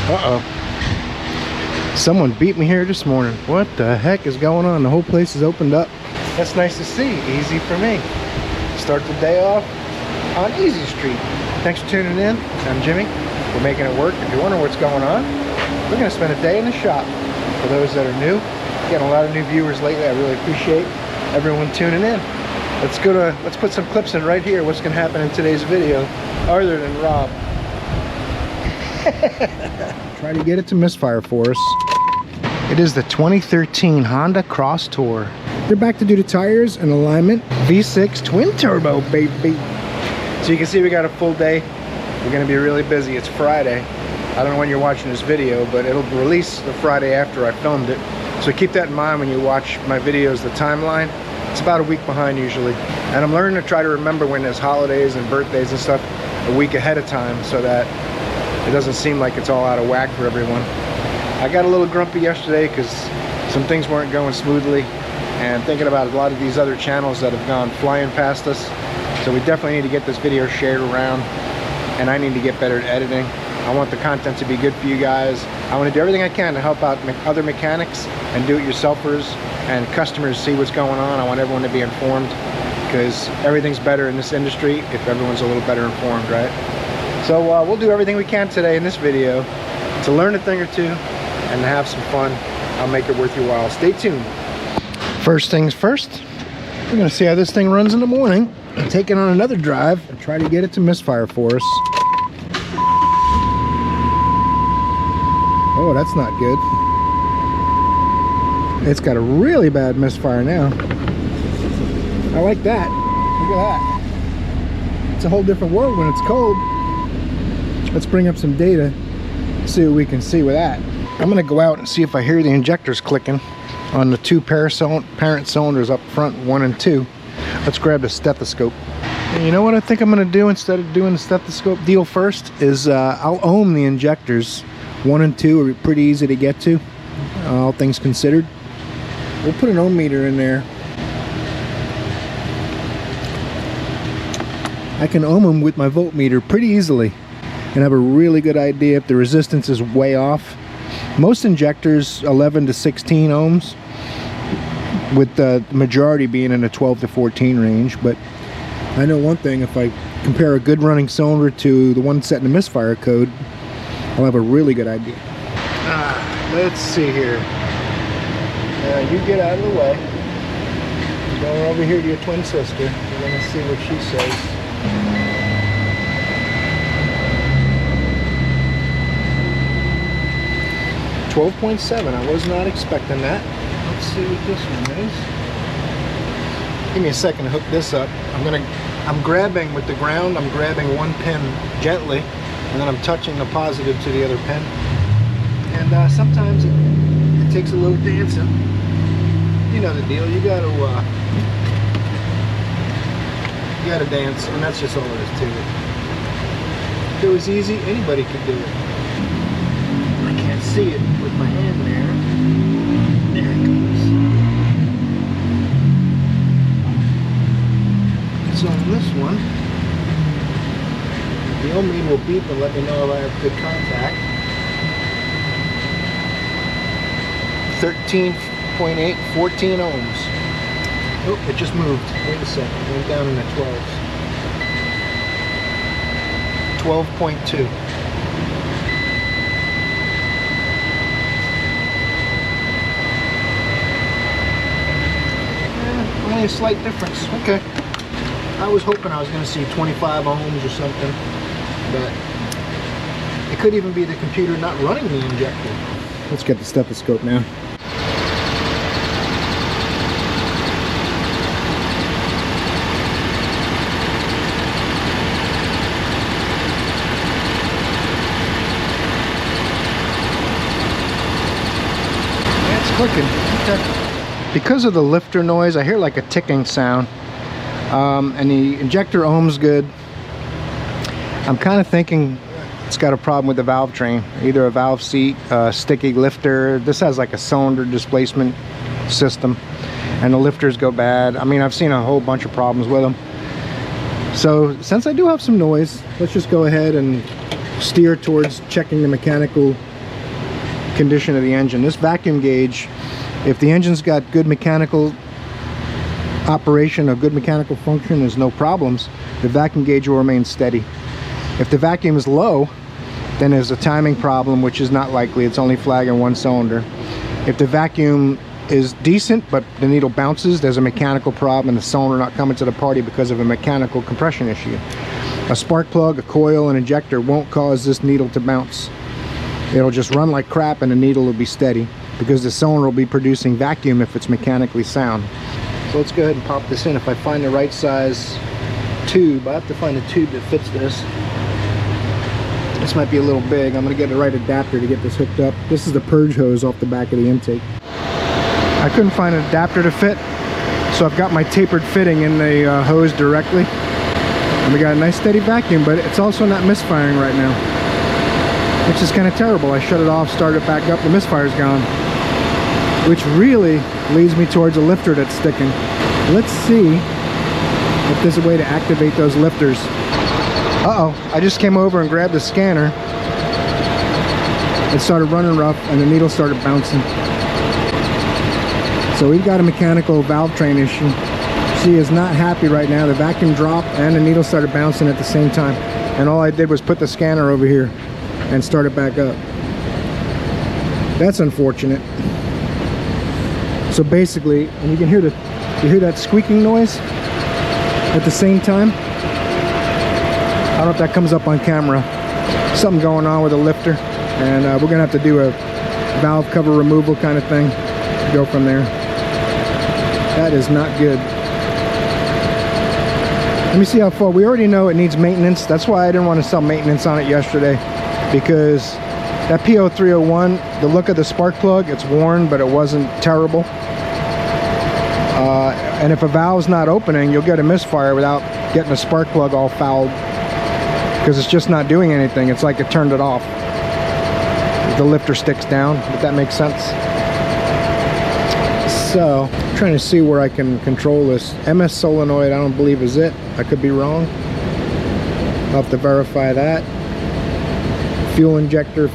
Uh-oh. Someone beat me here this morning. What the heck is going on? The whole place is opened up. That's nice to see. Easy for me. Start the day off on Easy Street. Thanks for tuning in. I'm Jimmy. We're making it work. If you're wondering what's going on, we're going to spend a day in the shop. For those that are new, getting a lot of new viewers lately. I really appreciate everyone tuning in. Let's put some clips in right here. What's going to happen in today's video, other than Rob. Try to get it to misfire for us. It is the 2013 Honda Cross Tour. They're back to do the tires and alignment. V6 twin turbo, baby. So you can see we got a full day. We're going to be really busy. It's Friday. I don't know when you're watching this video, but it'll release the Friday after I filmed it. So keep that in mind when you watch my videos, the timeline. It's about a week behind usually. And I'm learning to try to remember when there's holidays and birthdays and stuff a week ahead of time so that it doesn't seem like it's all out of whack for everyone. I got a little grumpy yesterday because some things weren't going smoothly, and thinking about a lot of these other channels that have gone flying past us. So we definitely need to get this video shared around, and I need to get better at editing. I want the content to be good for you guys. I want to do everything I can to help out other mechanics and do-it-yourselfers and customers see what's going on. I want everyone to be informed because everything's better in this industry if everyone's a little better informed, right? So we'll do everything we can today in this video to learn a thing or two and to have some fun. I'll make it worth your while. Stay tuned. First things first, we're going to see how this thing runs in the morning. Take it on another drive and try to get it to misfire for us. Oh, that's not good. It's got a really bad misfire now. I like that. Look at that. It's a whole different world when it's cold. Let's bring up some data, see what we can see with that. I'm gonna go out and see if I hear the injectors clicking on the two parent cylinders up front, 1 and 2. Let's grab the stethoscope. And you know what I think I'm gonna do instead of doing the stethoscope deal first is I'll ohm the injectors. 1 and 2 are pretty easy to get to, all things considered. We'll put an ohm meter in there. I can ohm them with my voltmeter pretty easily and have a really good idea if the resistance is way off. Most injectors 11 to 16 ohms, with the majority being in the 12 to 14 range. But I know one thing, if I compare a good running cylinder to the one set in the misfire code, I'll have a really good idea. Let's see here. You get out of the way. Go over here to your twin sister. We're going to see what she says. 12.7. I was not expecting that. Let's see what this one is. Give me a second to hook this up. I'm grabbing with the ground. I'm grabbing one pin gently, and then I'm touching the positive to the other pin. And sometimes it takes a little dancing. You know the deal. You gotta dance, and that's just all there is to it. If it was easy, anybody could do it. I can't see it with my hand there. There it goes. So on this one, the ohm meter will beep and let me know if I have good contact. 13.8, 14 ohms. Oh, it just moved. Wait a second. It went down in the 12s. 12.2. Only a slight difference. Okay. I was hoping I was going to see 25 ohms or something, but it could even be the computer not running the injector. Let's get the stethoscope now. Clicking. Okay. Because of the lifter noise, I hear like a ticking sound, and the injector ohm's good. I'm kind of thinking it's got a problem with the valve train, either a valve seat, sticky lifter. This has like a cylinder displacement system, and the lifters go bad. I mean, I've seen a whole bunch of problems with them. So since I do have some noise, let's just go ahead and steer towards checking the mechanical condition of the engine. This vacuum gauge, if the engine's got good mechanical operation or good mechanical function, there's no problems, the vacuum gauge will remain steady. If the vacuum is low, then there's a timing problem, which is not likely. It's only flagging one cylinder. If the vacuum is decent but the needle bounces, there's a mechanical problem and the cylinder not coming to the party because of a mechanical compression issue. A spark plug, a coil, an injector won't cause this needle to bounce. It'll just run like crap and the needle will be steady because the cylinder will be producing vacuum if it's mechanically sound. So let's go ahead and pop this in. If I find the right size tube, I have to find a tube that fits this. This might be a little big. I'm going to get the right adapter to get this hooked up. This is the purge hose off the back of the intake. I couldn't find an adapter to fit, so I've got my tapered fitting in the hose directly. And we got a nice steady vacuum, but it's also not misfiring right now, which is kind of terrible. I shut it off, started it back up, the misfire's gone, which really leads me towards a lifter that's sticking. Let's see if there's a way to activate those lifters. Uh-oh, I just came over and grabbed the scanner. It started running rough and the needle started bouncing. So we've got a mechanical valve train issue. She is not happy right now. The vacuum dropped and the needle started bouncing at the same time. And all I did was put the scanner over here and start it back up. That's unfortunate. So basically, and you can hear that squeaking noise at the same time. I don't know if that comes up on camera. Something going on with the lifter, and we're gonna have to do a valve cover removal kind of thing. Go from there. That is not good. Let me see how far. We already know it needs maintenance. That's why I didn't want to sell maintenance on it yesterday, because that P0301, the look of the spark plug, it's worn, but it wasn't terrible. And if a valve's not opening, you'll get a misfire without getting a spark plug all fouled, because it's just not doing anything. It's like it turned it off. The lifter sticks down, if that makes sense. So, I'm trying to see where I can control this. MS solenoid, I don't believe is it. I could be wrong. I'll have to verify that. Fuel injector.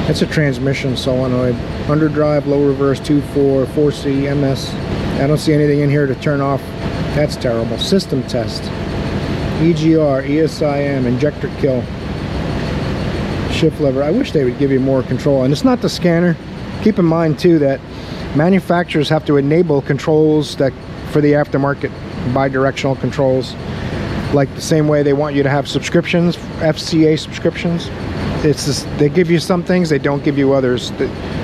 It's a transmission solenoid. Underdrive, low reverse, 2.4, 4C, MS. I don't see anything in here to turn off. That's terrible. System test. EGR, ESIM, injector kill. Shift lever. I wish they would give you more control. And it's not the scanner. Keep in mind too that manufacturers have to enable controls that for the aftermarket, bi-directional controls, like the same way they want you to have subscriptions, FCA subscriptions. It's just, they give you some things, they don't give you others.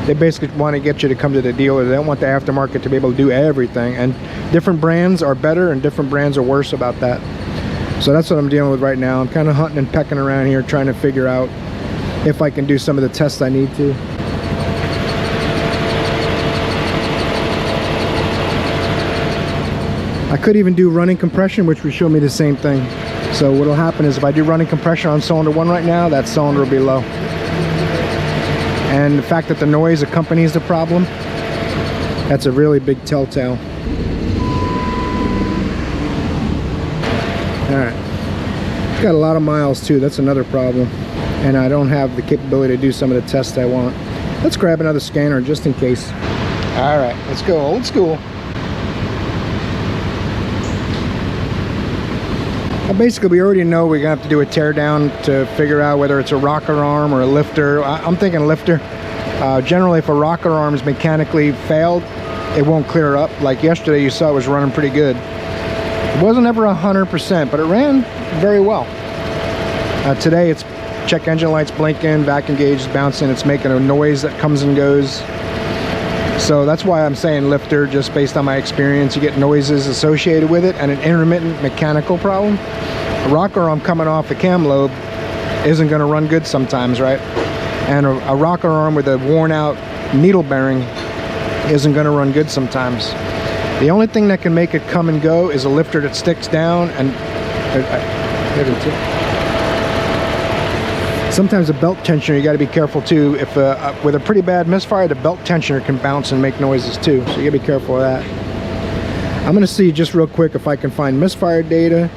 They basically want to get you to come to the dealer. They don't want the aftermarket to be able to do everything, and different brands are better and different brands are worse about that. So that's what I'm dealing with right now. I'm kind of hunting and pecking around here trying to figure out if I can do some of the tests I need to. I could even do running compression, which would show me the same thing. So what will happen is if I do running compression on cylinder 1 right now, that cylinder will be low. And the fact that the noise accompanies the problem, that's a really big telltale. Alright. Got a lot of miles too, that's another problem. And I don't have the capability to do some of the tests I want. Let's grab another scanner just in case. Alright, let's go old school. Basically, we already know we're gonna have to do a tear down to figure out whether it's a rocker arm or a lifter. I'm thinking lifter. Generally, if a rocker arm is mechanically failed, it won't clear up. Like yesterday, you saw it was running pretty good. It wasn't ever 100%, but it ran very well. Today, it's check engine lights blinking, vacuum gauge is bouncing, it's making a noise that comes and goes. So that's why I'm saying lifter, just based on my experience. You get noises associated with it and an intermittent mechanical problem. A rocker arm coming off the cam lobe isn't going to run good sometimes, right? And a rocker arm with a worn out needle bearing isn't going to run good sometimes. The only thing that can make it come and go is a lifter that sticks down, and sometimes a belt tensioner, you got to be careful too. If with a pretty bad misfire, the belt tensioner can bounce and make noises too, so you got to be careful of that. I'm going to see just real quick if I can find misfire data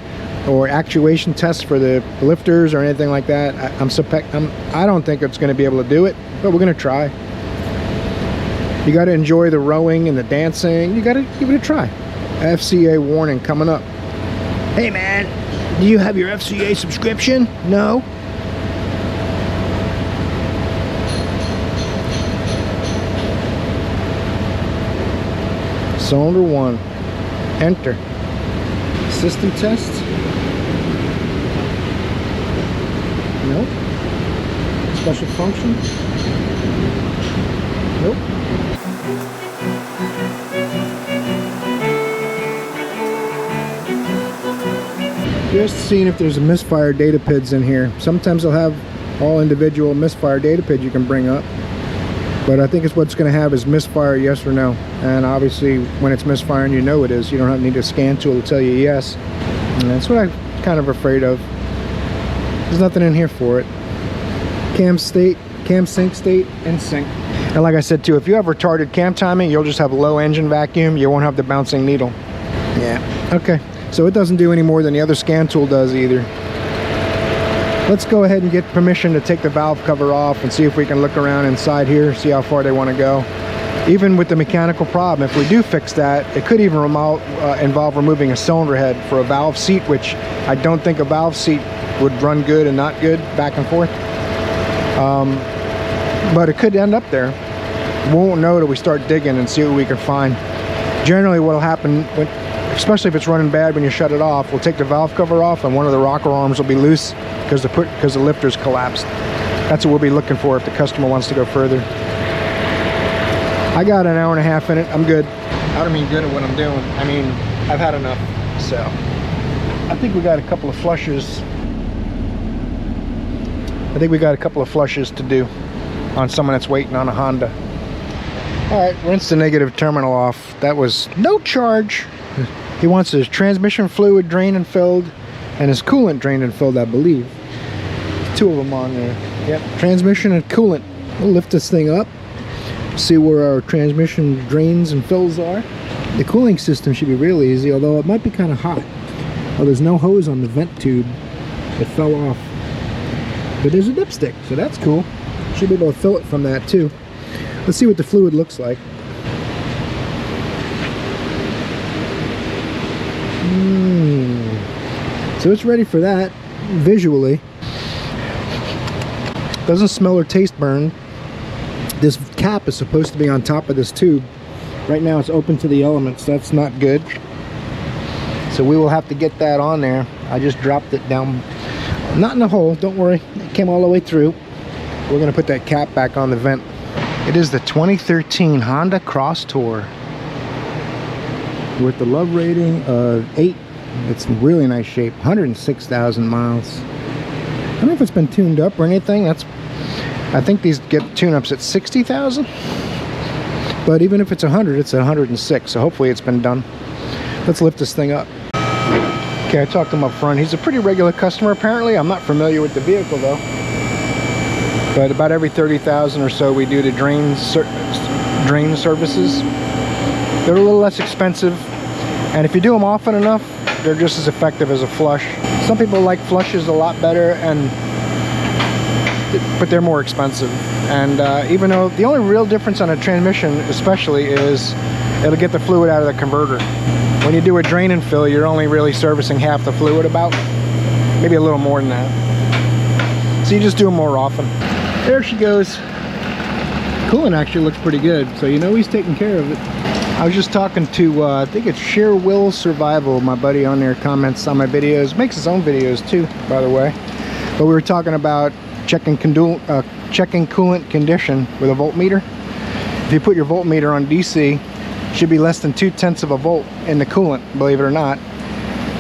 or actuation tests for the lifters or anything like that. I don't think it's going to be able to do it, but we're going to try. You got to enjoy the rowing and the dancing. You got to give it a try. FCA warning coming up. Hey man, do you have your FCA subscription? No? Cylinder 1. Enter. System test. Nope. Special function. Nope. Just seeing if there's a misfire data PIDs in here. Sometimes they'll have all individual misfire data PIDs you can bring up. But I think it's what's going to have is misfire yes or no. And obviously when it's misfiring, you know it is. You don't need a scan tool to tell you yes. And that's what I'm kind of afraid of. There's nothing in here for it. Cam state, cam sync state, and sync. And like I said too, if you have retarded cam timing, you'll just have low engine vacuum. You won't have the bouncing needle. Yeah, okay. So it doesn't do any more than the other scan tool does either. Let's go ahead and get permission to take the valve cover off and see if we can look around inside here, see how far they want to go. Even with the mechanical problem, if we do fix that, it could even involve removing a cylinder head for a valve seat, which I don't think a valve seat would run good and not good back and forth. But it could end up there. We won't know till we start digging and see what we can find. Generally what will happen, especially if it's running bad when you shut it off, we'll take the valve cover off and one of the rocker arms will be loose because the lifter's collapsed. That's what we'll be looking for if the customer wants to go further. I got an hour and a half in it. I'm good. I don't mean good at what I'm doing. I mean, I've had enough. So I think we got a couple of flushes. I think we got a couple of flushes to do on someone that's waiting on a Honda. All right, rinse the negative terminal off. That was no charge. He wants his transmission fluid drained and filled and his coolant drained and filled, I believe. Two of them on there. Yep, transmission and coolant. We'll lift this thing up, see where our transmission drains and fills are. The cooling system should be real easy, although it might be kind of hot. Oh, there's no hose on the vent tube. It fell off. But there's a dipstick, so that's cool. Should be able to fill it from that too. Let's see what the fluid looks like. So it's ready for that visually. Doesn't smell or taste burned. This cap is supposed to be on top of this tube. Right now it's open to the elements. That's not good. So we will have to get that on there. I just dropped it down, not in the hole, don't worry. It came all the way through. We're gonna put that cap back on the vent. It is the 2013 Honda Cross Tour with the love rating of 8. It's in really nice shape. 106,000 miles. I don't know if it's been tuned up or anything. I think these get tune-ups at 60,000. But even if it's 100, it's at 106. So hopefully it's been done. Let's lift this thing up. Okay, I talked to him up front. He's a pretty regular customer apparently. I'm not familiar with the vehicle though. But about every 30,000 or so we do the drain services. They're a little less expensive. And if you do them often enough, they're just as effective as a flush. Some people like flushes a lot better, but they're more expensive. And even though the only real difference on a transmission especially is it'll get the fluid out of the converter. When you do a drain and fill, you're only really servicing half the fluid, about maybe a little more than that. So you just do them more often. There she goes. Coolant actually looks pretty good, so you know he's taking care of it. I was just talking to, I think it's Sheer Will Survival, my buddy on there, comments on my videos, makes his own videos too, by the way. But we were talking about checking coolant condition with a voltmeter. If you put your voltmeter on DC, it should be less than 0.2 of a volt in the coolant, believe it or not.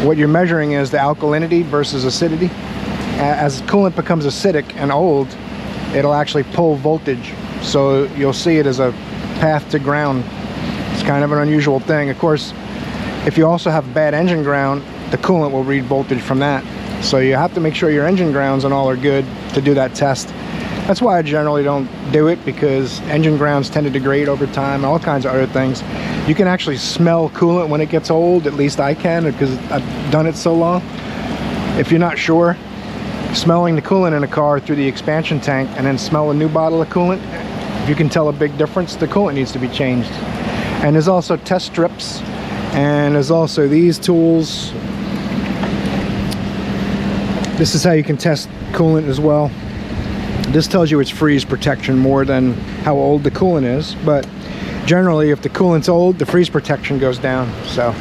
What you're measuring is the alkalinity versus acidity. As coolant becomes acidic and old, it'll actually pull voltage. So you'll see it as a path to ground. It's kind of an unusual thing. Of course, if you also have bad engine ground, the coolant will read voltage from that. So you have to make sure your engine grounds and all are good to do that test. That's why I generally don't do it, because engine grounds tend to degrade over time, all kinds of other things. You can actually smell coolant when it gets old, at least I can, because I've done it so long. If you're not sure, smelling the coolant in a car through the expansion tank and then smell a new bottle of coolant, if you can tell a big difference, the coolant needs to be changed. And there's also test strips, and there's also these tools. This is how you can test coolant as well. This tells you it's freeze protection more than how old the coolant is, but generally if the coolant's old, the freeze protection goes down. So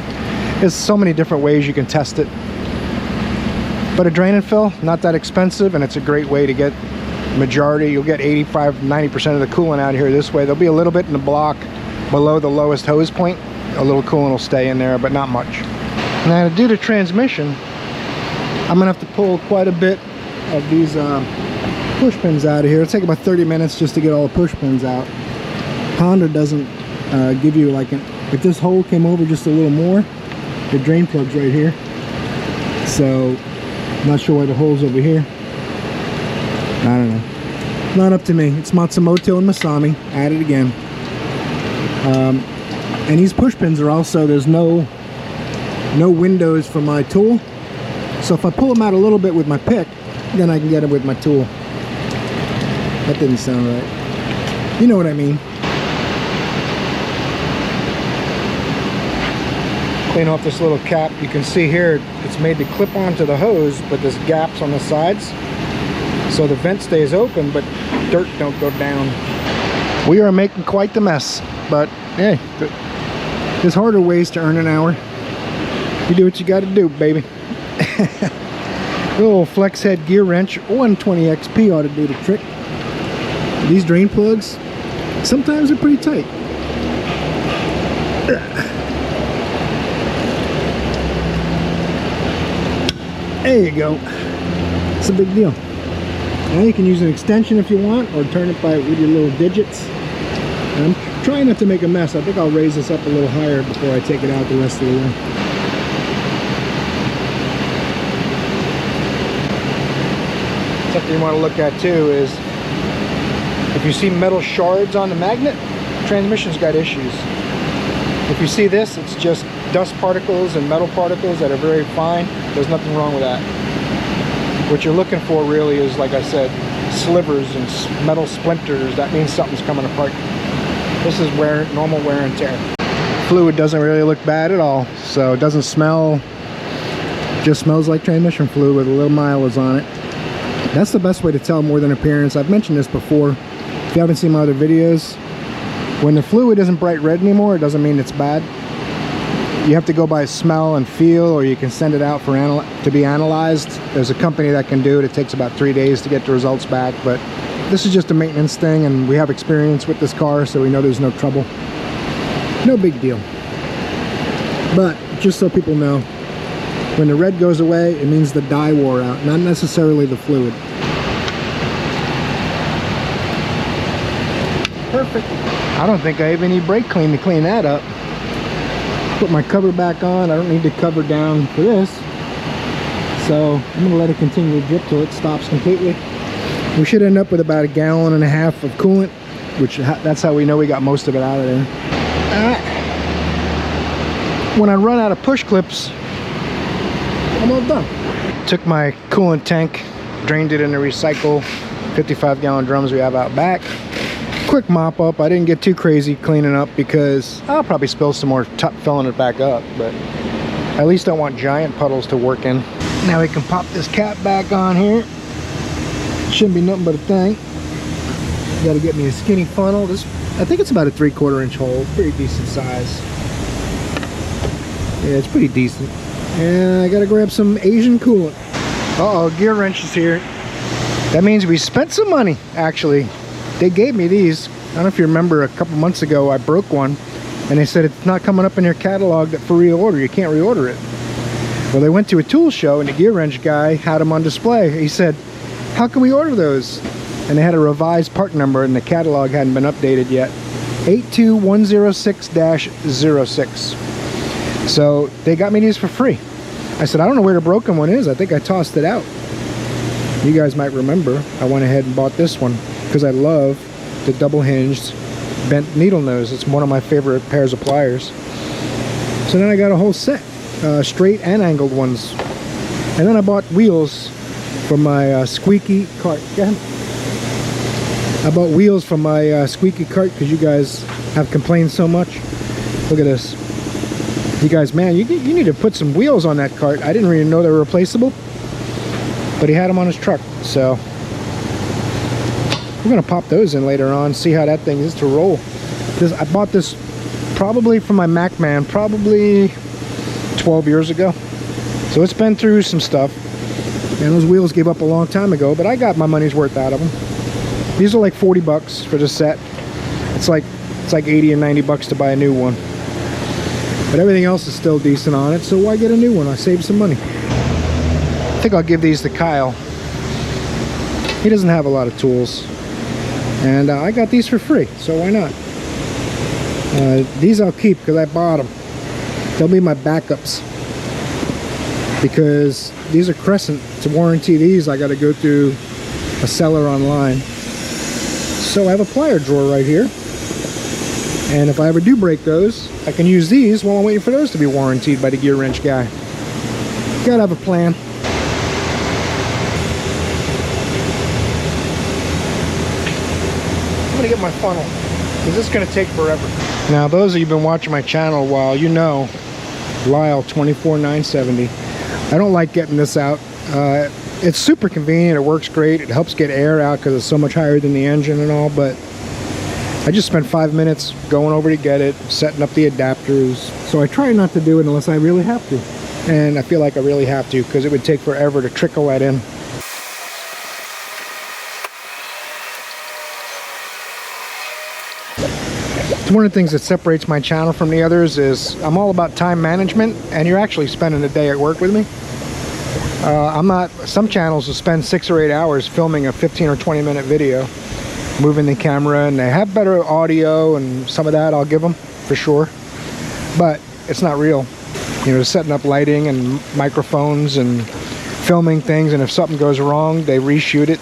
there's so many different ways you can test it. But a drain and fill, not that expensive, and it's a great way to get majority. You'll get 85–90% of the coolant out of here this way. There'll be a little bit in the block below the lowest hose point. A little coolant will stay in there, but not much. Now to do the transmission, I'm gonna have to pull quite a bit of these push pins out of here. It'll take about 30 minutes just to get all the push pins out. Honda doesn't give you like if this hole came over just a little more, the drain plug's right here. So I'm not sure why the hole's over here. I don't know. Not up to me. It's Matsumoto and Masami at it again. And these push pins are also, there's no windows for my tool. So if I pull them out a little bit with my pick, then I can get them with my tool. That didn't sound right. You know what I mean. Clean off this little cap. You can see here it's made to clip onto the hose, but there's gaps on the sides. So the vent stays open, but dirt don't go down. We are making quite the mess, but hey, there's harder ways to earn an hour. You do what you gotta do, baby. Little flex head gear wrench, 120 XP ought to do the trick. These drain plugs, sometimes they're pretty tight. There you go. It's a big deal. Now you can use an extension if you want, or turn it by with your little digits. And I'm trying not to make a mess. I think I'll raise this up a little higher before I take it out the rest of the way. Something you want to look at too is if you see metal shards on the magnet, transmission's got issues. If you see this, it's just dust particles and metal particles that are very fine. There's nothing wrong with that. What you're looking for really is, like I said, slivers and metal splinters. That means something's coming apart. This is normal wear and tear. Fluid doesn't really look bad at all, so it doesn't smell, just smells like transmission fluid with a little mileage on it. That's the best way to tell more than appearance. I've mentioned this before. If you haven't seen my other videos, when the fluid isn't bright red anymore, it doesn't mean it's bad. You have to go by smell and feel, or you can send it out to be analyzed. There's a company that can do it. It takes about 3 days to get the results back, but this is just a maintenance thing, and we have experience with this car, so we know there's no trouble. No big deal. But just so people know, when the red goes away, it means the dye wore out, not necessarily the fluid. Perfect. I don't think I even need brake clean to clean that up. Put my cover back on. I don't need to cover down for this. So I'm going to let it continue to drip till it stops completely. We should end up with about 1.5 gallons of coolant, which that's how we know we got most of it out of there. When I run out of push clips, I'm all done. Took my coolant tank, drained it in the recycle 55-gallon drums we have out back. Quick mop up. I didn't get too crazy cleaning up because I'll probably spill some more filling it back up, but at least I want giant puddles to work in. Now we can pop this cap back on here. Shouldn't be nothing but a thing. Got to get me a skinny funnel. This, I think it's about a 3/4 inch hole. Pretty decent size. Yeah, it's pretty decent. And I got to grab some Asian coolant. Uh-oh, gear wrench is here. That means we spent some money, actually. They gave me these. I don't know if you remember, a couple months ago I broke one, and they said it's not coming up in your catalog for reorder. You can't reorder it. Well, they went to a tool show, and the gear wrench guy had them on display. He said, how can we order those? And they had a revised part number, and the catalog hadn't been updated yet. 82106-06. So they got me these for free. I said, I don't know where the broken one is. I think I tossed it out. You guys might remember, I went ahead and bought this one because I love the double-hinged bent needle nose. It's one of my favorite pairs of pliers. So then I got a whole set, straight and angled ones. And then I bought wheels for my squeaky cart. I bought wheels from my squeaky cart because you guys have complained so much. Look at this. You guys, man, you need to put some wheels on that cart. I didn't really know they were replaceable, but he had them on his truck. So we're gonna pop those in later on, see how that thing is to roll. I bought this probably from my Mac man, probably 12 years ago. So it's been through some stuff. And those wheels gave up a long time ago, but I got my money's worth out of them. These are like 40 bucks for the set. It's like 80 and 90 bucks to buy a new one. But everything else is still decent on it, so why get a new one? I saved some money. I think I'll give these to Kyle. He doesn't have a lot of tools. And I got these for free, so why not? These I'll keep because I bought them. They'll be my backups. Because these are Crescent. To warranty these, I got to go through a seller online. So I have a plier drawer right here. And if I ever do break those, I can use these while I'm waiting for those to be warranted by the gear wrench guy. Gotta have a plan. I'm gonna get my funnel, because this is gonna take forever. Now, those of you who've been watching my channel a while, you know Lyle 24970. I don't like getting this out. It's super convenient, it works great, it helps get air out because it's so much higher than the engine and all, but I just spent 5 minutes going over to get it, setting up the adapters. So I try not to do it unless I really have to. And I feel like I really have to because it would take forever to trickle that in. One of the things that separates my channel from the others is I'm all about time management, and you're actually spending a day at work with me. I'm not, some channels will spend 6 or 8 hours filming a 15 or 20 minute video, moving the camera, and they have better audio, and some of that I'll give them for sure, but it's not real. You know, setting up lighting and microphones and filming things, and if something goes wrong, they reshoot it.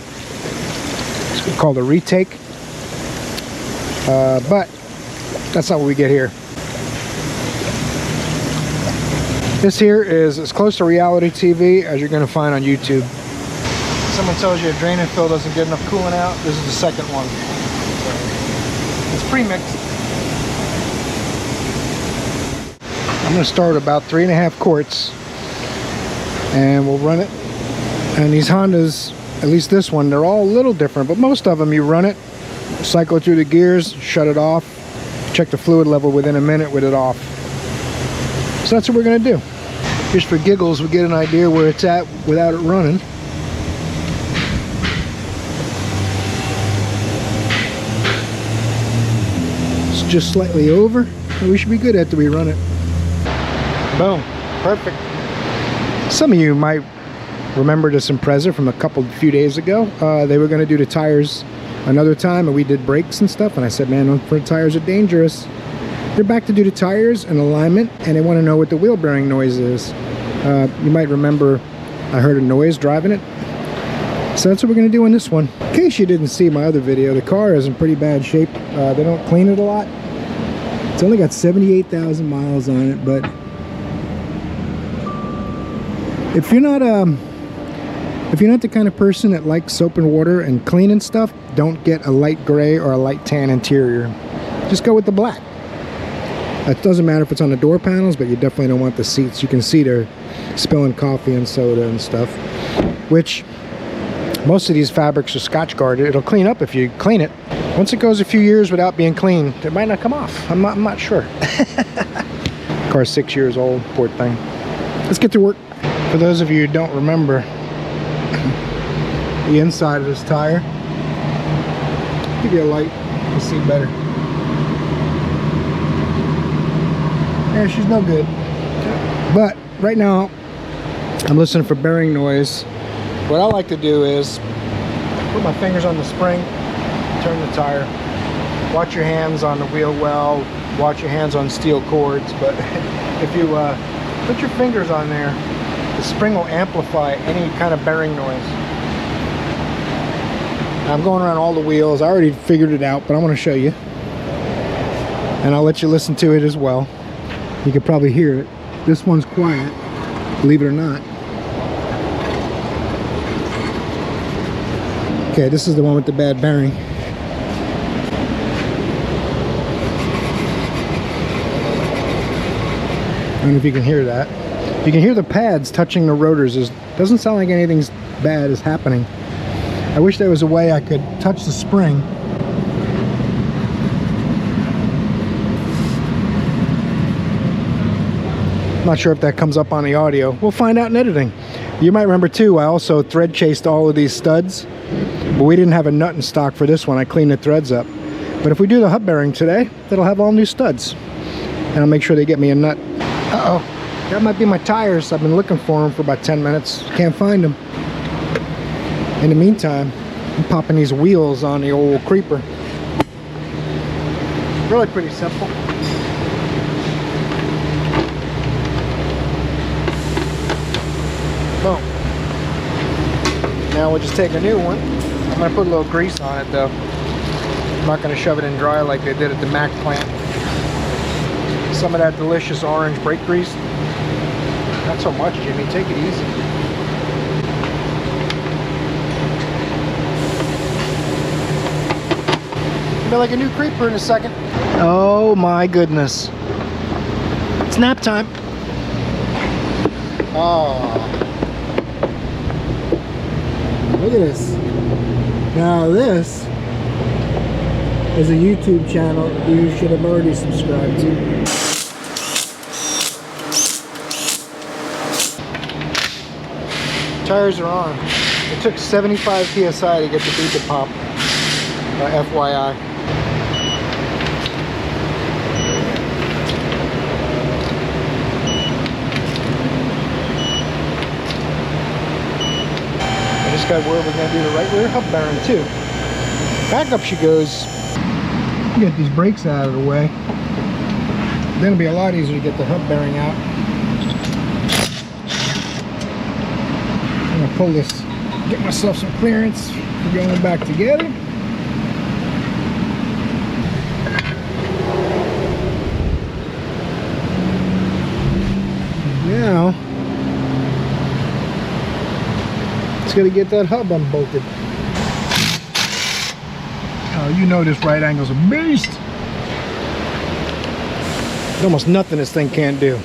It's called a retake. But that's not what we get here. This here is as close to reality TV as you're going to find on YouTube. Someone tells you a drain and fill doesn't get enough coolant out. This is the second one. It's pre-mixed. I'm going to start about 3.5 quarts, and we'll run it. And these Hondas, at least this one, they're all a little different, but most of them you run it, cycle it through the gears, shut it off, check the fluid level within a minute with it off. So that's what we're going to do. Just for giggles, we get an idea where it's at without it running. It's just slightly over, and we should be good after we run it. Boom, perfect. Some of you might remember this Impreza from a few days ago. They were going to do the tires another time, and we did brakes and stuff, and I said, man, front tires are dangerous. They're back to do the tires and alignment, and they want to know what the wheel bearing noise is. You might remember I heard a noise driving it, so that's what we're going to do in this one. In case you didn't see my other video, the car is in pretty bad shape. They don't clean it a lot. It's only got 78,000 miles on it, but if you're not the kind of person that likes soap and water and cleaning stuff, don't get a light gray or a light tan interior. Just go with the black. It doesn't matter if it's on the door panels, but you definitely don't want the seats. You can see they're spilling coffee and soda and stuff, which most of these fabrics are Scotch guarded. It'll clean up if you clean it. Once it goes a few years without being cleaned, it might not come off. I'm not sure. Car's 6 years old, poor thing. Let's get to work. For those of you who don't remember, the inside of this tire, give you a light, you'll see better. Yeah, she's no good. But right now, I'm listening for bearing noise. What I like to do is put my fingers on the spring, turn the tire, watch your hands on the wheel well, watch your hands on steel cords, but if you put your fingers on there, the spring will amplify any kind of bearing noise. I'm going around all the wheels. I already figured it out, but I want to show you. And I'll let you listen to it as well. You can probably hear it. This one's quiet, believe it or not. Okay, this is the one with the bad bearing. I don't know if you can hear that. You can hear the pads touching the rotors. It doesn't sound like anything bad is happening. I wish there was a way I could touch the spring. Not sure if that comes up on the audio. We'll find out in editing. You might remember too, I also thread chased all of these studs, but we didn't have a nut in stock for this one. I cleaned the threads up. But if we do the hub bearing today, that'll have all new studs. And I'll make sure they get me a nut. Uh-oh, that might be my tires. I've been looking for them for about 10 minutes. Can't find them. In the meantime, I'm popping these wheels on the old creeper. Really pretty simple. Boom. Now we'll just take a new one. I'm going to put a little grease on it though. I'm not going to shove it in dry like they did at the Mac plant. Some of that delicious orange brake grease. Not so much, Jimmy. Take it easy. Feel like a new creeper in a second. Oh my goodness. It's nap time. Oh. Look at this. Now this is a YouTube channel you should have already subscribed to. Tires are on. It took 75 PSI to get the bead to pop. FYI. I just got word we're going to do the right rear hub bearing too. Back up she goes. Get these brakes out of the way. Then it'll be a lot easier to get the hub bearing out. I'm going to pull this, get myself some clearance for going back together. Now, it's going to get that hub unbolted. Oh, you know this right angle's a beast. There's almost nothing this thing can't do.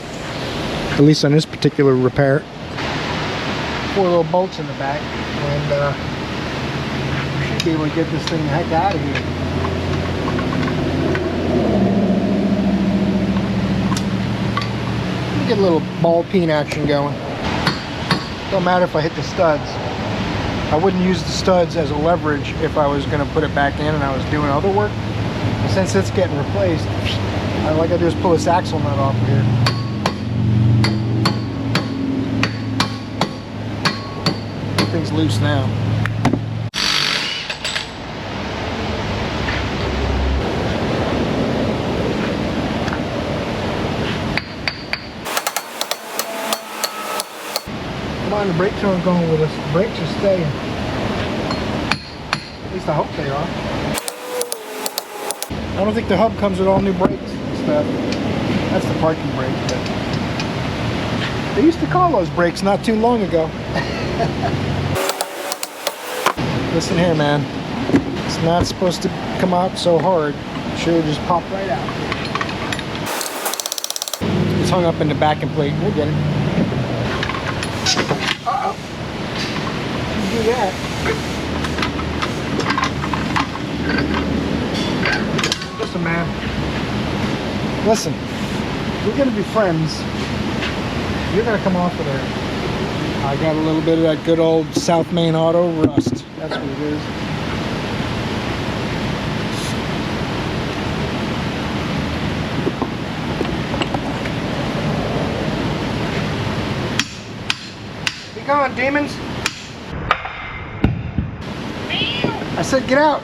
At least on this particular repair. 4 little bolts in the back, and should be able to get this thing the heck out of here. Get a little ball peen action going. Don't matter if I hit the studs. I wouldn't use the studs as a leverage if I was going to put it back in and I was doing other work. Since it's getting replaced, all I got to do is pull this axle nut off of here. Thing's loose now. Come on, the brakes aren't going with us. The brakes are staying. At least I hope they are. I don't think the hub comes with all new brakes and stuff. That's the parking brake. But they used to call those brakes not too long ago. Listen here, man. It's not supposed to come out so hard. It should just pop right out. It's hung up in the backing plate. We'll get it. Uh-oh. Do that. Listen, man. Listen. We're going to be friends. You're going to come off of there. I got a little bit of that good old South Main Auto rust. That's what it is. Be gone, demons. I said get out.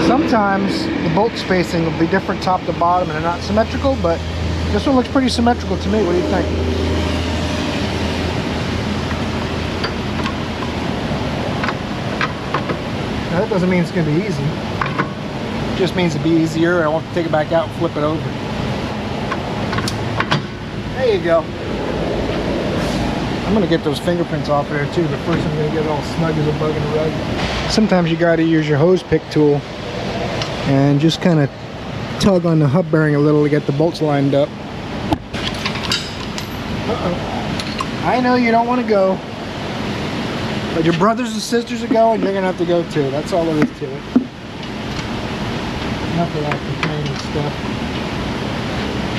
Sometimes the bolt spacing will be different top to bottom and they're not symmetrical, but this one looks pretty symmetrical to me. What do you think? Now, that doesn't mean it's going to be easy. It just means it'll be easier. I won't take it back out and flip it over. There you go. I'm I'm gonna get those fingerprints off of there too, but first I'm gonna get it all snug as a bug in the rug. Sometimes you gotta use your hose pick tool and just kind of tug on the hub bearing a little to get the bolts lined up. I know you don't want to go, but your brothers and sisters are going, you're gonna have to go too. That's all there is to it. Enough of that complaining stuff.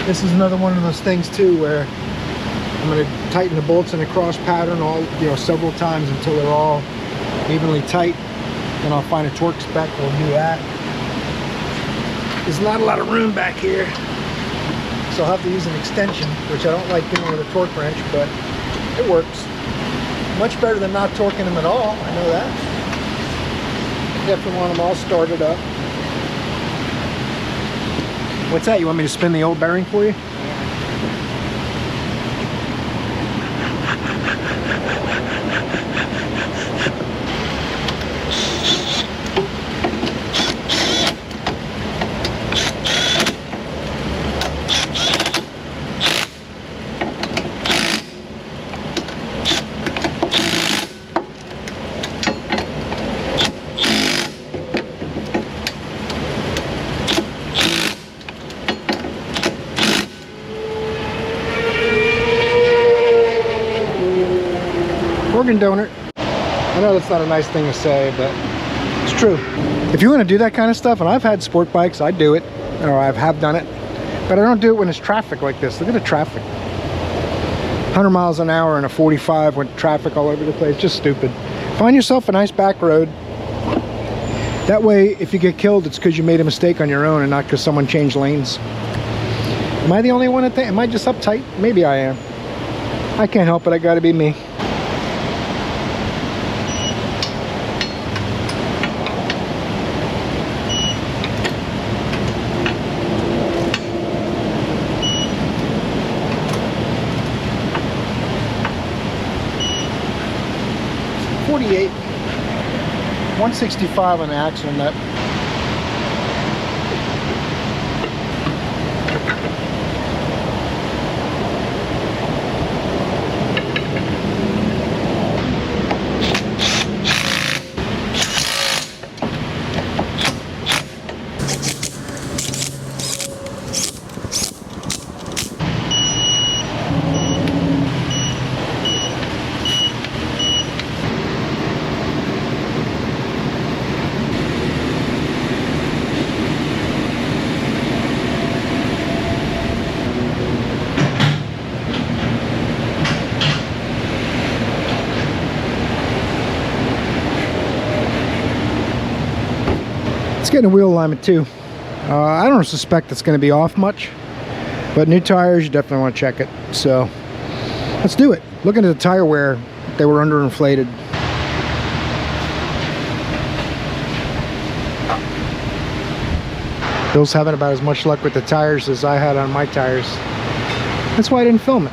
This is another one of those things too where I'm going to tighten the bolts in a cross pattern several times until they're all evenly tight. Then I'll find a torque spec, we'll do that. There's not a lot of room back here, so I'll have to use an extension, which I don't like doing with a torque wrench, but it works. Much better than not torquing them at all, I know that. Definitely want them all started up. What's that? You want me to spin the old bearing for you? Organ donor. I know that's not a nice thing to say, but it's true. If you want to do that kind of stuff, and I've had sport bikes, I do it, or I have done it, but I don't do it when it's traffic like this. Look at the traffic. 100 miles an hour in a 45 with traffic all over the place. Just stupid. Find yourself a nice back road. That way, if you get killed, it's because you made a mistake on your own and not because someone changed lanes. Am I the only one that am I just uptight? Maybe I am. I can't help it. I gotta be me. .48, 165 on the axle nut. Getting a wheel alignment too. I don't suspect it's going to be off much, but new tires, you definitely want to check it. So let's do it. Looking at the tire wear, they were underinflated. Bill's having about as much luck with the tires as I had on my tires. That's why I didn't film it.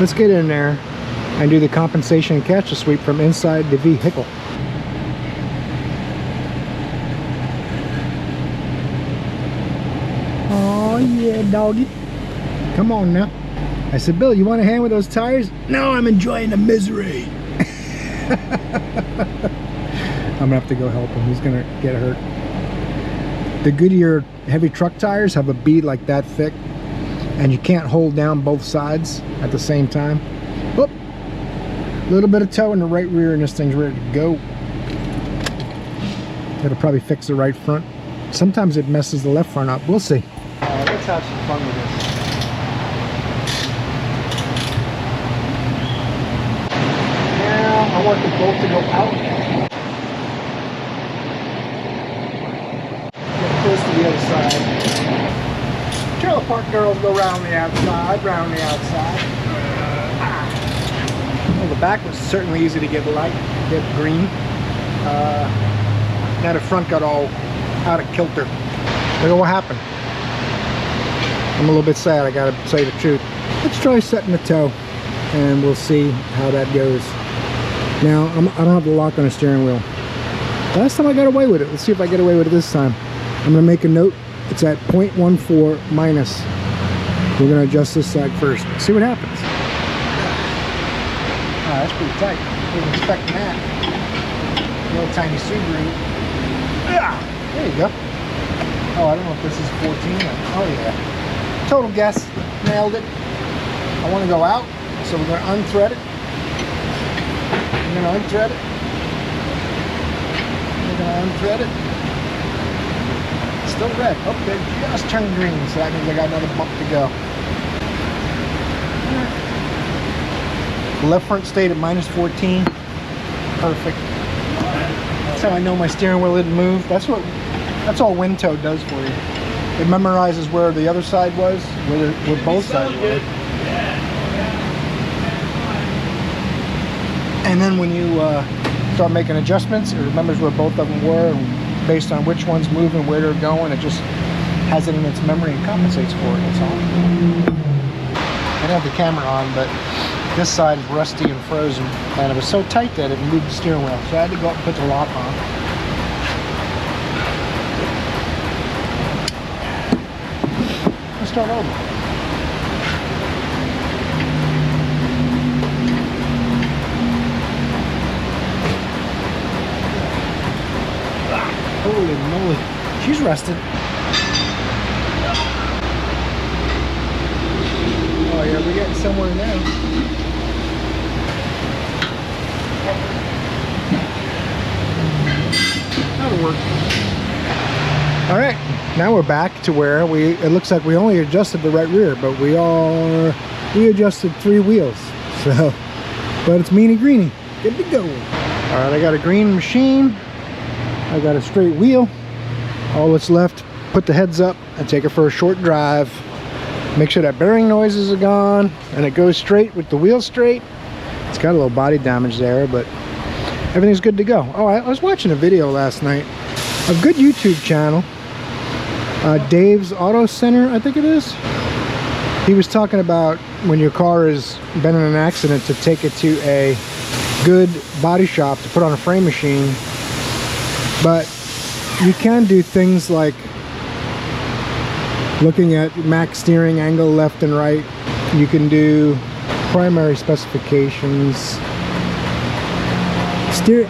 Let's get in there and do the compensation and catch the sweep from inside the vehicle. Oh yeah, doggy. Come on now. I said, Bill, you want a hand with those tires? No, I'm enjoying the misery. I'm gonna have to go help him. He's gonna get hurt. The Goodyear heavy truck tires have a bead like that thick, and you can't hold down both sides at the same time. Whoop. A little bit of toe in the right rear and this thing's ready to go. It'll probably fix the right front. Sometimes it messes the left front up. We'll see. Let's have some fun with this. Now I want the bolt to go out. Get close to the other side. Trailer park girls go round the outside, round the outside. Well, the back was certainly easy to get light, get green. Now the front got all out of kilter. Look at what happened. I'm a little bit sad, I gotta say the truth. Let's try setting the toe and we'll see how that goes. Now, I don't have the lock on the steering wheel. Last time I got away with it. Let's see if I get away with it this time. I'm gonna make a note. It's at 0.14 minus. We're gonna adjust this side first. See what happens. Oh, that's pretty tight. Wasn't expecting that. Little tiny Subaru. Yeah, there you go. Oh, I don't know if this is 14 or, oh yeah. Total guess, nailed it. I want to go out, so we're going to unthread it. We're going to unthread it. We're going to unthread it. Still red. Oh, they just turned green, so that means I got another bump to go. Left front stayed at -14. Perfect. That's how I know my steering wheel didn't move. That's all wind toe does for you. It memorizes where the other side was, where both sides were. And then when you start making adjustments, it remembers where both of them were, and based on which one's moving, where they're going, it just has it in its memory and compensates for it, that's all. I don't have the camera on, but this side is rusty and frozen, and it was so tight that it moved the steering wheel, so I had to go up and put the lock on. Let's start over. Holy moly, she's rusted. Oh yeah, we're getting somewhere now. That'll work. All right, now we're back to where it looks like we only adjusted the right rear, but we adjusted 3 wheels. So, but it's meanie greenie, good to go. All right, I got a green machine. I got a straight wheel. All that's left, put the heads up and take it for a short drive. Make sure that bearing noises are gone and it goes straight with the wheel straight. It's got a little body damage there, but everything's good to go. Oh, I was watching a video last night. A good YouTube channel. Dave's Auto Center, I think it is. He was talking about when your car has been in an accident to take it to a good body shop to put on a frame machine. But you can do things like looking at max steering angle left and right. You can do primary specifications.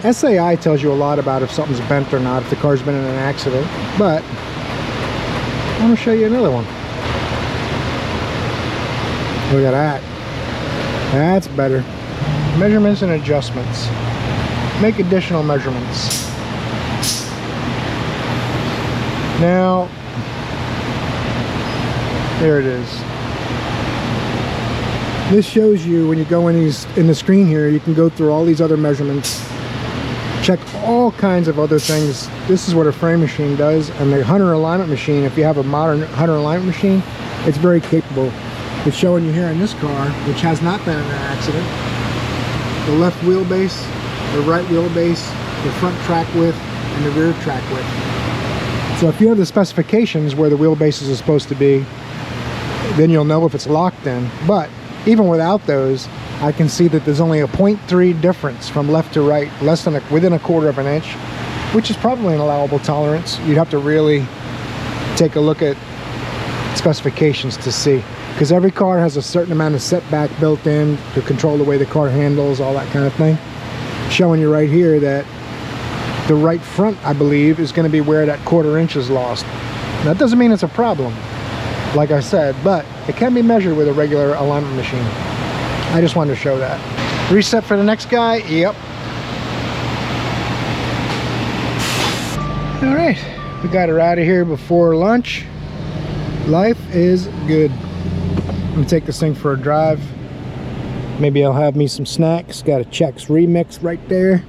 SAI tells you a lot about if something's bent or not, if the car's been in an accident. But I want to show you another one. Look at that. That's better. Measurements and adjustments. Make additional measurements. Now, there it is. This shows you when you go in the screen here, you can go through all these other measurements, check all kinds of other things. This is what a frame machine does, and the Hunter alignment machine, if you have a modern Hunter alignment machine, it's very capable. It's showing you here in this car, which has not been in an accident, the left wheelbase, the right wheelbase, the front track width, and the rear track width. So if you have the specifications where the wheelbases are supposed to be, then you'll know if it's locked in. But even without those, I can see that there's only a 0.3 difference from left to right, within a quarter of an inch, which is probably an allowable tolerance. You'd have to really take a look at specifications to see, because every car has a certain amount of setback built in to control the way the car handles, all that kind of thing. Showing you right here that the right front, I believe, is going to be where that quarter inch is lost. That doesn't mean it's a problem, like I said, but it can be measured with a regular alignment machine. I just wanted to show that. Reset for the next guy. Yep. All right, we got her out of here before lunch. Life is good. I'm gonna take this thing for a drive. Maybe I'll have me some snacks. Got a Chex remix right there.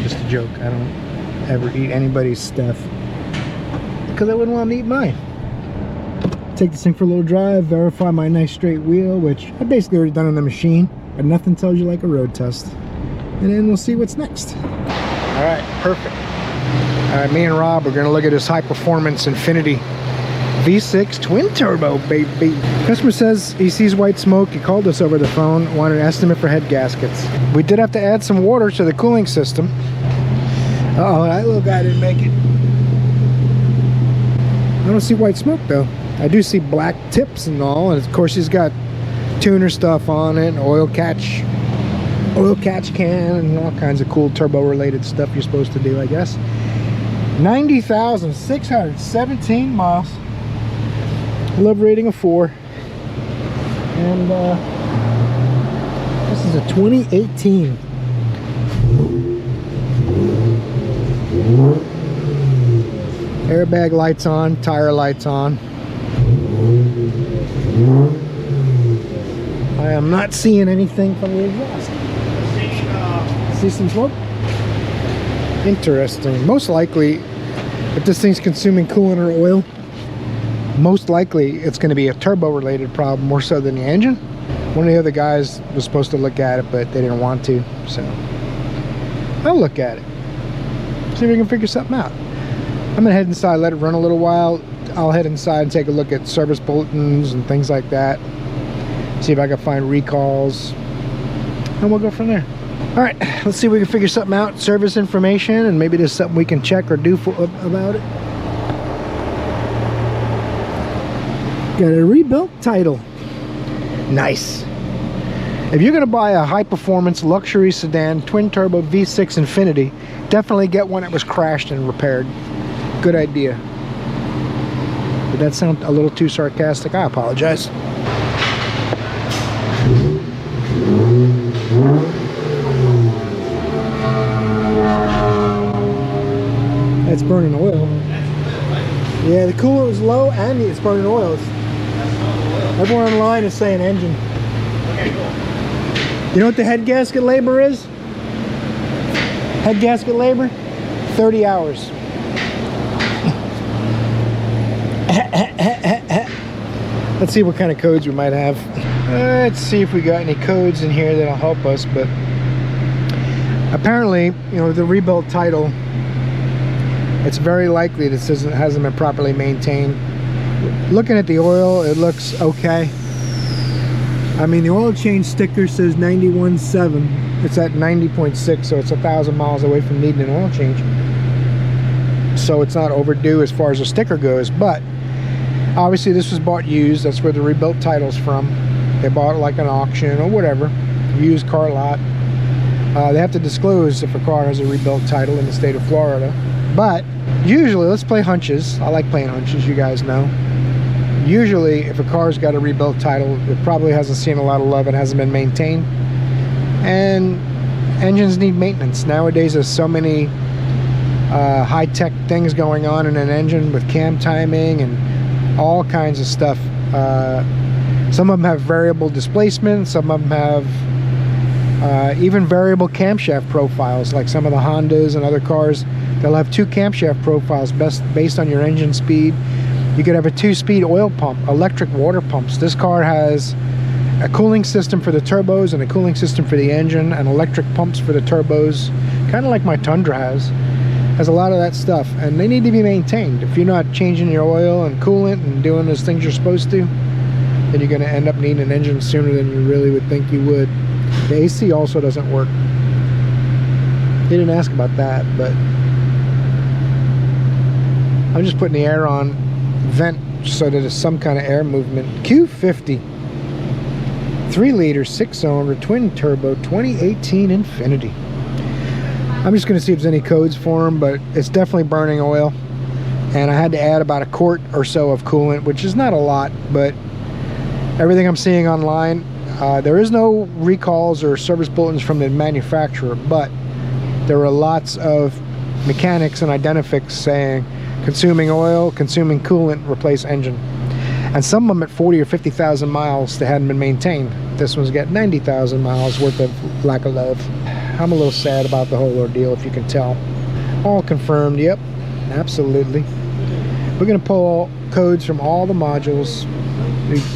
Just a joke. I don't ever eat anybody's stuff because I wouldn't want them to eat mine. Take this thing for a little drive, verify my nice straight wheel, which I basically already done on the machine, but nothing tells you like a road test. And then we'll see what's next. All right, perfect. All right, me and Rob are gonna look at this high performance Infiniti V6 twin turbo, baby. Customer says he sees white smoke. He called us over the phone, wanted an estimate for head gaskets. We did have to add some water to the cooling system. Uh-oh, that little guy didn't make it. don't see white smoke though. I do see black tips and all, and of course he's got tuner stuff on it, oil catch can, and all kinds of cool turbo related stuff you're supposed to do, I guess. 90,617 miles. Love rating of 4. And this is a 2018. Airbag lights on, tire lights on. I am not seeing anything from the exhaust. See some smoke? Interesting. Most likely, if this thing's consuming coolant or oil, most likely it's going to be a turbo related problem more so than the engine. One of the other guys was supposed to look at it, but they didn't want to, so I'll look at it, see if we can figure something out. I'm gonna head inside, let it run a little while. I'll head inside and take a look at service bulletins and things like that, see if I can find recalls, and we'll go from there. All right, let's see if we can figure something out, service information, and maybe there's something we can check or do about it. Got a rebuilt title. Nice. If you're gonna buy a high performance luxury sedan twin turbo V6 Infiniti, definitely get one that was crashed and repaired. Good idea. Did that sound a little too sarcastic? I apologize. It's burning oil. Yeah, the coolant was low and it's burning oil. Everyone online is saying engine. Okay, cool. You know what the head gasket labor is? Head gasket labor? 30 hours. Let's see what kind of codes we might have. Let's see if we got any codes in here that'll help us, but apparently, you know, the rebuilt title, it's very likely this hasn't been properly maintained. Looking at the oil, it looks okay. I mean, the oil change sticker says 91.7. It's at 90.6, so it's 1,000 miles away from needing an oil change. So it's not overdue as far as the sticker goes, but obviously this was bought used. That's where the rebuilt title's from. They bought it like an auction or whatever, used car lot. They have to disclose if a car has a rebuilt title in the state of Florida. But usually, let's play hunches. I like playing hunches, you guys know. Usually, if a car's got a rebuilt title, it probably hasn't seen a lot of love and hasn't been maintained. And engines need maintenance. Nowadays, there's so many high-tech things going on in an engine with cam timing and all kinds of stuff. Some of them have variable displacement. Some of them have even variable camshaft profiles, like some of the Hondas and other cars. They'll have 2 camshaft profiles based on your engine speed. You could have a 2-speed oil pump, electric water pumps. This car has a cooling system for the turbos and a cooling system for the engine, and electric pumps for the turbos, kind of like my Tundra has a lot of that stuff, and they need to be maintained. If you're not changing your oil and coolant and doing those things you're supposed to, then you're going to end up needing an engine sooner than you really would think you would. The AC also doesn't work. They didn't ask about that, but I'm just putting the air on vent so that there's some kind of air movement. Q50 3-liter 6-cylinder twin turbo 2018 Infiniti. I'm just going to see if there's any codes for them, but it's definitely burning oil, and I had to add about a quart or so of coolant, which is not a lot, but everything I'm seeing online, there is no recalls or service bulletins from the manufacturer, but there are lots of mechanics and identifics saying consuming oil, consuming coolant, replace engine. And some of them at 40 or 50,000 miles, they hadn't been maintained. This one's got 90,000 miles worth of lack of love. I'm a little sad about the whole ordeal, if you can tell. All confirmed, yep, absolutely. We're gonna pull codes from all the modules.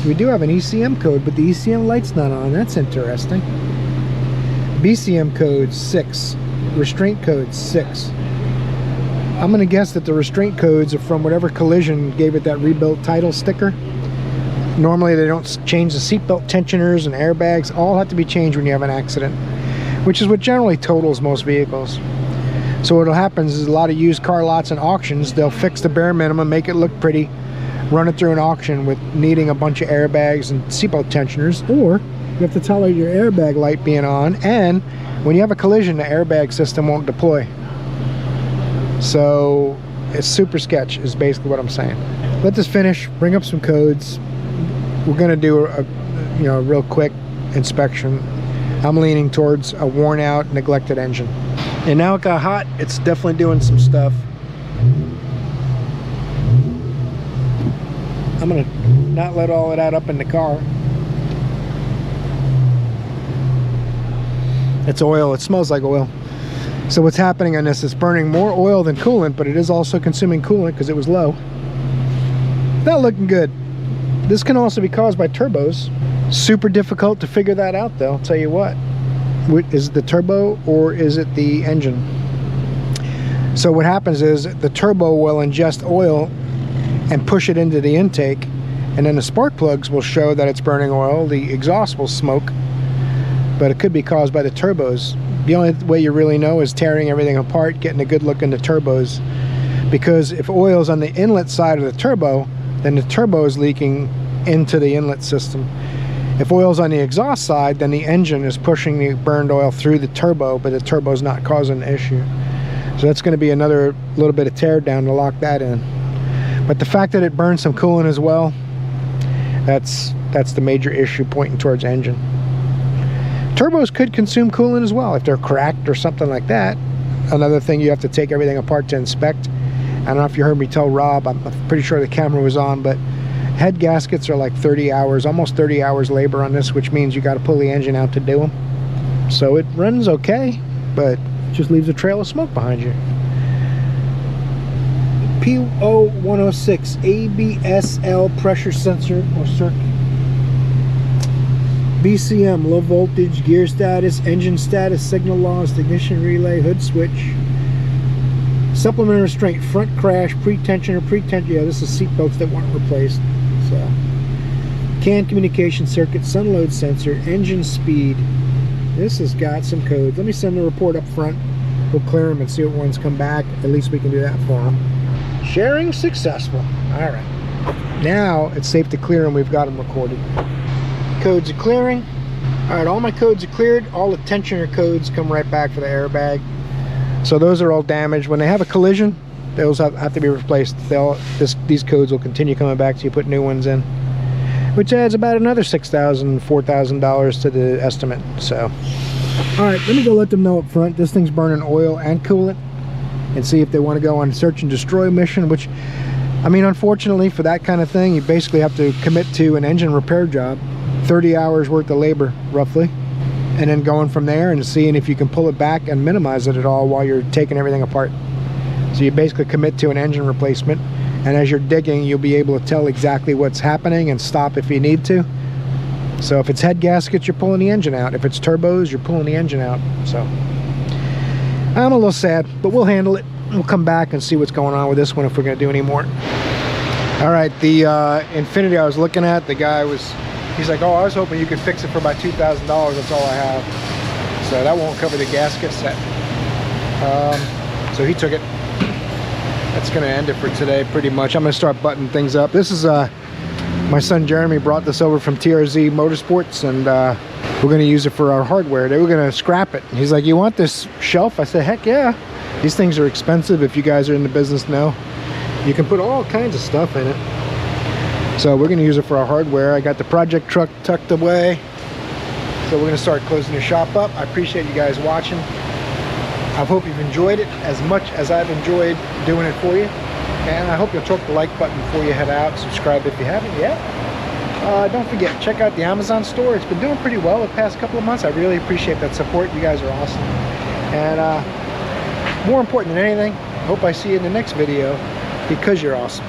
We do have an ECM code, but the ECM light's not on. That's interesting. BCM code 6, restraint code 6. I'm gonna guess that the restraint codes are from whatever collision gave it that rebuilt title sticker. Normally they don't change the seatbelt tensioners and airbags. All have to be changed when you have an accident, which is what generally totals most vehicles. So what'll happen is a lot of used car lots and auctions, they'll fix the bare minimum, make it look pretty, run it through an auction with needing a bunch of airbags and seatbelt tensioners, or you have to tolerate your airbag light being on, and when you have a collision, the airbag system won't deploy. So it's super sketch is basically what I'm saying. Let this finish, bring up some codes. We're gonna do a real quick inspection. I'm leaning towards a worn out, neglected engine. And now it got hot, it's definitely doing some stuff. I'm gonna not let all of that up in the car. It's oil, it smells like oil. So what's happening on this is burning more oil than coolant, but it is also consuming coolant because it was low. Not looking good. This can also be caused by turbos. Super difficult to figure that out though, I'll tell you what. Is it the turbo or is it the engine? So what happens is the turbo will ingest oil and push it into the intake, and then the spark plugs will show that it's burning oil, the exhaust will smoke, but it could be caused by the turbos. The only way you really know is tearing everything apart, getting a good look in the turbos, because if oil's on the inlet side of the turbo, then the turbo is leaking into the inlet system. If oil's on the exhaust side, then the engine is pushing the burned oil through the turbo, but the turbo's not causing the issue. So that's going to be another little bit of tear down to lock that in. But the fact that it burns some coolant as well, that's the major issue pointing towards engine. Turbos could consume coolant as well if they're cracked or something like that. Another thing, you have to take everything apart to inspect. I don't know if you heard me tell Rob, I'm pretty sure the camera was on, but head gaskets are like 30 hours, almost 30 hours labor on this, which means you got to pull the engine out to do them. So it runs okay, but it just leaves a trail of smoke behind you. P0106 ABSL pressure sensor or circuit. BCM, low voltage, gear status, engine status, signal loss, ignition relay, hood switch. Supplementary restraint, front crash, pre-tensioner, yeah, this is seat belts that weren't replaced. So, CAN communication circuit, sun load sensor, engine speed. This has got some codes. Let me send the report up front. We'll clear them and see what ones come back. At least we can do that for them. Sharing successful. All right. Now it's safe to clear them. We've got them recorded. Codes are clearing. All right, all my codes are cleared. All the tensioner codes come right back for the airbag. So those are all damaged. When they have a collision, those have to be replaced. These codes will continue coming back to you, put new ones in, which adds about another $6,000, $4,000 to the estimate. So, all right, let me go let them know up front. This thing's burning oil and coolant, and see if they want to go on a search and destroy mission, which, I mean, unfortunately for that kind of thing, you basically have to commit to an engine repair job, 30 hours worth of labor, roughly, and then going from there and seeing if you can pull it back and minimize it at all while you're taking everything apart. So you basically commit to an engine replacement, and as you're digging, you'll be able to tell exactly what's happening and stop if you need to. So if it's head gaskets, you're pulling the engine out. If it's turbos, you're pulling the engine out. So I'm a little sad, but we'll handle it. We'll come back and see what's going on with this one if we're going to do any more. All right, the Infiniti I was looking at, the guy he's like, oh, I was hoping you could fix it for about $2,000. That's all I have. So that won't cover the gasket set. So he took it. That's going to end it for today, pretty much. I'm going to start buttoning things up. This is my son Jeremy brought this over from TRZ Motorsports, and we're going to use it for our hardware. They were going to scrap it. And he's like, you want this shelf? I said, heck yeah. These things are expensive. If you guys are in the business now, you can put all kinds of stuff in it. So we're going to use it for our hardware. I got the project truck tucked away, so we're going to start closing the shop up. I appreciate you guys watching. I hope you've enjoyed it as much as I've enjoyed doing it for you, and I hope you'll click the like button before you head out. Subscribe if you haven't yet. Don't forget, check out the Amazon store. It's been doing pretty well the past couple of months. I really appreciate that support. You guys are awesome. And more important than anything, I hope I see you in the next video, because you're awesome.